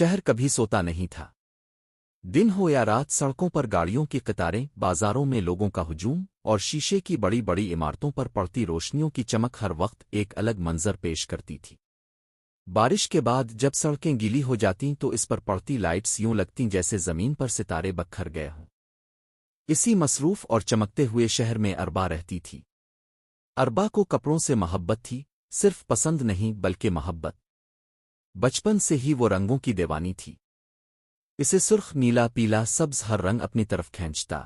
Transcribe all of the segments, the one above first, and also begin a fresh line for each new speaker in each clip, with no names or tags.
शहर कभी सोता नहीं था। दिन हो या रात, सड़कों पर गाड़ियों की कतारें, बाजारों में लोगों का हुजूम और शीशे की बड़ी बड़ी इमारतों पर पड़ती रोशनियों की चमक हर वक्त एक अलग मंजर पेश करती थी। बारिश के बाद जब सड़कें गीली हो जातीं तो इस पर पड़ती लाइट्स यूं लगतीं जैसे जमीन पर सितारे बखर गए हों। इसी मसरूफ और चमकते हुए शहर में अरबा रहती थी। अरबा को कपड़ों से मोहब्बत थी, सिर्फ पसंद नहीं बल्कि मोहब्बत। बचपन से ही वो रंगों की दीवानी थी। इसे सुर्ख, नीला, पीला, सब्ज हर रंग अपनी तरफ खींचता।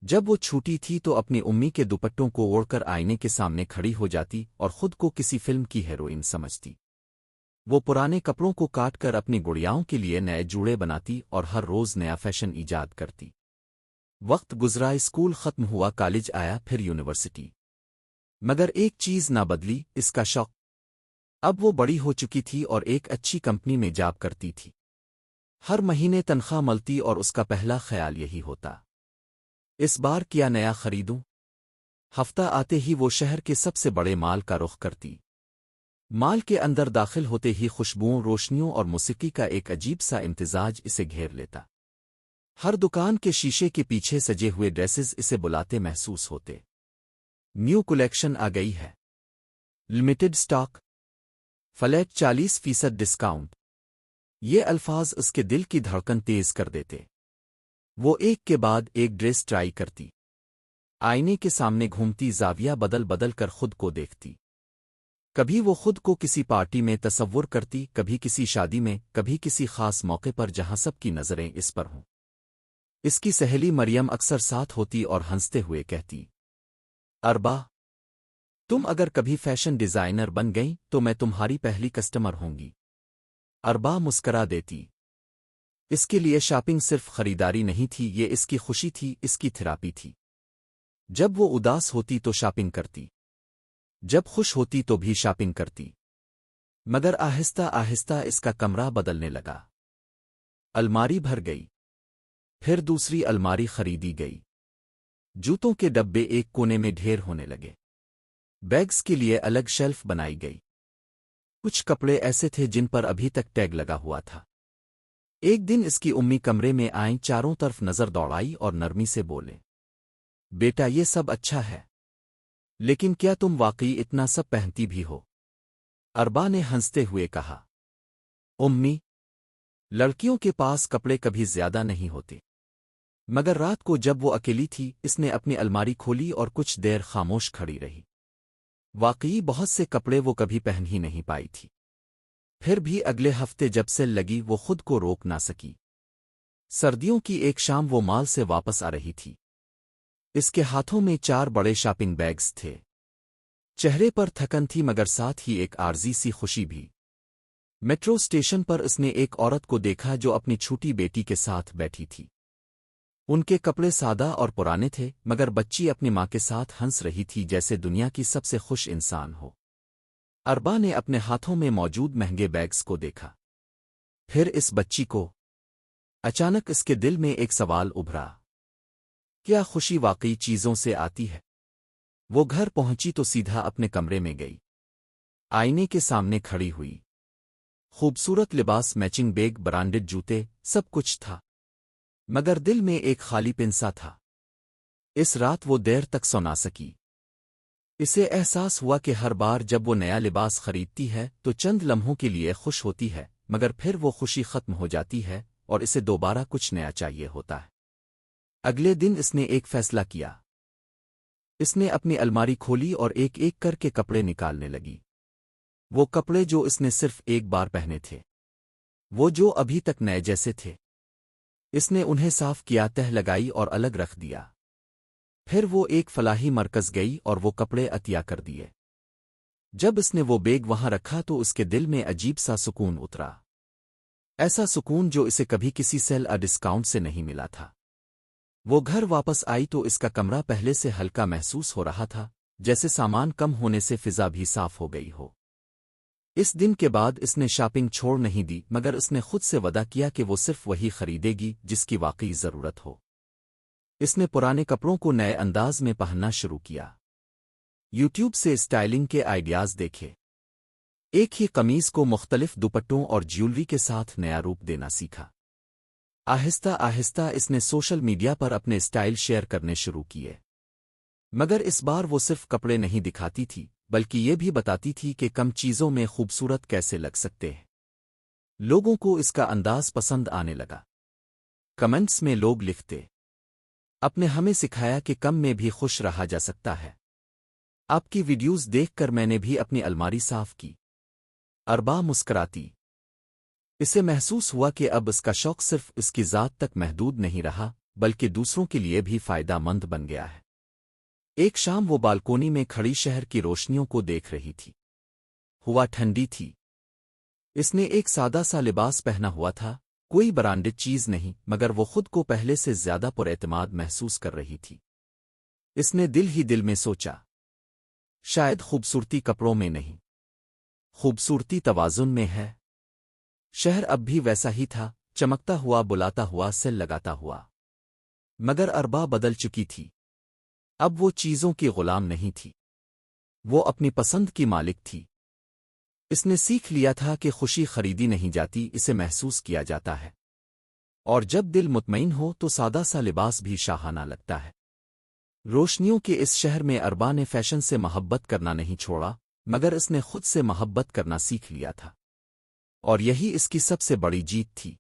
जब वो छूटी थी तो अपनी उम्मी के दुपट्टों को ओढ़कर आईने के सामने खड़ी हो जाती और खुद को किसी फिल्म की हीरोइन समझती। वो पुराने कपड़ों को काटकर अपनी गुड़ियाओं के लिए नए जूड़े बनाती और हर रोज नया फैशन ईजाद करती। वक्त गुजरा, स्कूल खत्म हुआ, कॉलेज आया, फिर यूनिवर्सिटी। मगर एक चीज ना बदली, इसका शौक। अब वो बड़ी हो चुकी थी और एक अच्छी कंपनी में जॉब करती थी। हर महीने तनख्वाह मिलती और उसका पहला ख्याल यही होता, इस बार क्या नया खरीदूं। हफ्ता आते ही वो शहर के सबसे बड़े माल का रुख करती। माल के अंदर दाखिल होते ही खुशबुओं, रोशनियों और मौसीकी का एक अजीब सा इम्तिजाज इसे घेर लेता। हर दुकान के शीशे के पीछे सजे हुए ड्रेसेस इसे बुलाते महसूस होते। न्यू कलेक्शन आ गई है, लिमिटेड स्टॉक, फ्लैट 40% डिस्काउंट। ये अल्फाज उसके दिल की धड़कन तेज कर देते। वो एक के बाद एक ड्रेस ट्राई करती, आईने के सामने घूमती, जाविया बदल बदल कर खुद को देखती। कभी वो खुद को किसी पार्टी में तसव्वुर करती, कभी किसी शादी में, कभी किसी खास मौके पर जहां सबकी नजरें इस पर हों। इसकी सहेली मरियम अक्सर साथ होती और हंसते हुए कहती, अरबा, तुम अगर कभी फैशन डिजाइनर बन गई तो मैं तुम्हारी पहली कस्टमर होंगी। अरबा मुस्करा देती। इसके लिए शॉपिंग सिर्फ खरीदारी नहीं थी, ये इसकी खुशी थी, इसकी थेरापी थी। जब वो उदास होती तो शॉपिंग करती, जब खुश होती तो भी शॉपिंग करती। मगर आहिस्ता आहिस्ता इसका कमरा बदलने लगा। अलमारी भर गई, फिर दूसरी अलमारी खरीदी गई। जूतों के डब्बे एक कोने में ढेर होने लगे। बैग्स के लिए अलग शेल्फ बनाई गई। कुछ कपड़े ऐसे थे जिन पर अभी तक टैग लगा हुआ था। एक दिन इसकी उम्मी कमरे में आईं, चारों तरफ नजर दौड़ाई और नरमी से बोले, बेटा ये सब अच्छा है, लेकिन क्या तुम वाकई इतना सब पहनती भी हो? अरबा ने हंसते हुए कहा, उम्मी, लड़कियों के पास कपड़े कभी ज्यादा नहीं होते। मगर रात को जब वो अकेली थी, इसने अपनी अलमारी खोली और कुछ देर खामोश खड़ी रही। वाकई बहुत से कपड़े वो कभी पहन ही नहीं पाई थी। फिर भी अगले हफ्ते जब सेल लगी वो खुद को रोक ना सकी। सर्दियों की एक शाम वो मॉल से वापस आ रही थी। इसके हाथों में 4 बड़े शॉपिंग बैग्स थे। चेहरे पर थकन थी मगर साथ ही एक आर्जी सी खुशी भी। मेट्रो स्टेशन पर उसने एक औरत को देखा जो अपनी छोटी बेटी के साथ बैठी थी। उनके कपड़े सादा और पुराने थे, मगर बच्ची अपनी माँ के साथ हंस रही थी जैसे दुनिया की सबसे खुश इंसान हो। अरबा ने अपने हाथों में मौजूद महंगे बैग्स को देखा, फिर इस बच्ची को। अचानक इसके दिल में एक सवाल उभरा, क्या खुशी वाकई चीजों से आती है? वो घर पहुंची तो सीधा अपने कमरे में गई। आईने के सामने खड़ी हुई। खूबसूरत लिबास, मैचिंग बैग, ब्रांडेड जूते, सब कुछ था, मगर दिल में एक खालीपन सा था। इस रात वो देर तक सो ना सकी। इसे एहसास हुआ कि हर बार जब वो नया लिबास खरीदती है तो चंद लम्हों के लिए खुश होती है, मगर फिर वो खुशी खत्म हो जाती है और इसे दोबारा कुछ नया चाहिए होता है। अगले दिन इसने एक फैसला किया। इसने अपनी अलमारी खोली और एक एक करके कपड़े निकालने लगी। वो कपड़े जो इसने सिर्फ एक बार पहने थे, वो जो अभी तक नए जैसे थे। इसने उन्हें साफ किया, तह लगाई और अलग रख दिया। फिर वो एक फलाही मरकज गई और वो कपड़े अतिया कर दिए। जब इसने वो बैग वहां रखा तो उसके दिल में अजीब सा सुकून उतरा। ऐसा सुकून जो इसे कभी किसी सेल या डिस्काउंट से नहीं मिला था। वो घर वापस आई तो इसका कमरा पहले से हल्का महसूस हो रहा था, जैसे सामान कम होने से फिजा भी साफ हो गई हो। इस दिन के बाद इसने शॉपिंग छोड़ नहीं दी, मगर उसने खुद से वादा किया कि वो सिर्फ वही खरीदेगी जिसकी वाकई जरूरत हो। इसने पुराने कपड़ों को नए अंदाज में पहनना शुरू किया। यूट्यूब से स्टाइलिंग के आइडियाज देखे, ایک ہی قمیص کو مختلف دوپٹوں اور جیولری کے ساتھ نیا روپ دینا سیکھا۔ آہستہ آہستہ اس نے سوشل میڈیا پر اپنے سٹائل شیئر کرنے شروع کیے، مگر اس بار وہ صرف کپڑے نہیں دکھاتی تھی بلکہ یہ بھی بتاتی تھی کہ کم چیزوں میں خوبصورت کیسے لگ سکتے ہیں۔ لوگوں کو اس کا انداز پسند آنے لگا۔ کمنٹس میں لوگ لکھتے، "اپنے ہمیں سکھایا کہ کم میں بھی خوش رہا جا سکتا ہے۔ آپ کی ویڈیوز دیکھ کر میں نے بھی اپنی الماری صاف کی۔" اربا مسکراتی۔ اسے محسوس ہوا کہ اب اس کا شوق صرف اس کی ذات تک محدود نہیں رہا بلکہ دوسروں کے لیے بھی فائدہ مند بن گیا ہے۔ ایک شام وہ بالکونی میں کھڑی شہر کی روشنیوں کو دیکھ رہی تھی۔ ہوا ٹھنڈی تھی۔ اس نے ایک سادہ سا لباس پہنا ہوا تھا، کوئی برانڈڈ چیز نہیں، مگر وہ خود کو پہلے سے زیادہ پر اعتماد محسوس کر رہی تھی۔ اس نے دل ہی دل میں سوچا، شاید خوبصورتی کپڑوں میں نہیں، خوبصورتی توازن میں ہے۔ شہر اب بھی ویسا ہی تھا، چمکتا ہوا، بلاتا ہوا، سیل لگاتا ہوا، مگر اربا بدل چکی تھی۔ اب وہ چیزوں کی غلام نہیں تھی، وہ اپنی پسند کی مالک تھی۔ اس نے سیکھ لیا تھا کہ خوشی خریدی نہیں جاتی، اسے محسوس کیا جاتا ہے، اور جب دل مطمئن ہو تو سادہ سا لباس بھی شاہانہ لگتا ہے۔ روشنیوں کے اس شہر میں اربا نے فیشن سے محبت کرنا نہیں چھوڑا، مگر اس نے خود سے محبت کرنا سیکھ لیا تھا، اور یہی اس کی سب سے بڑی جیت تھی۔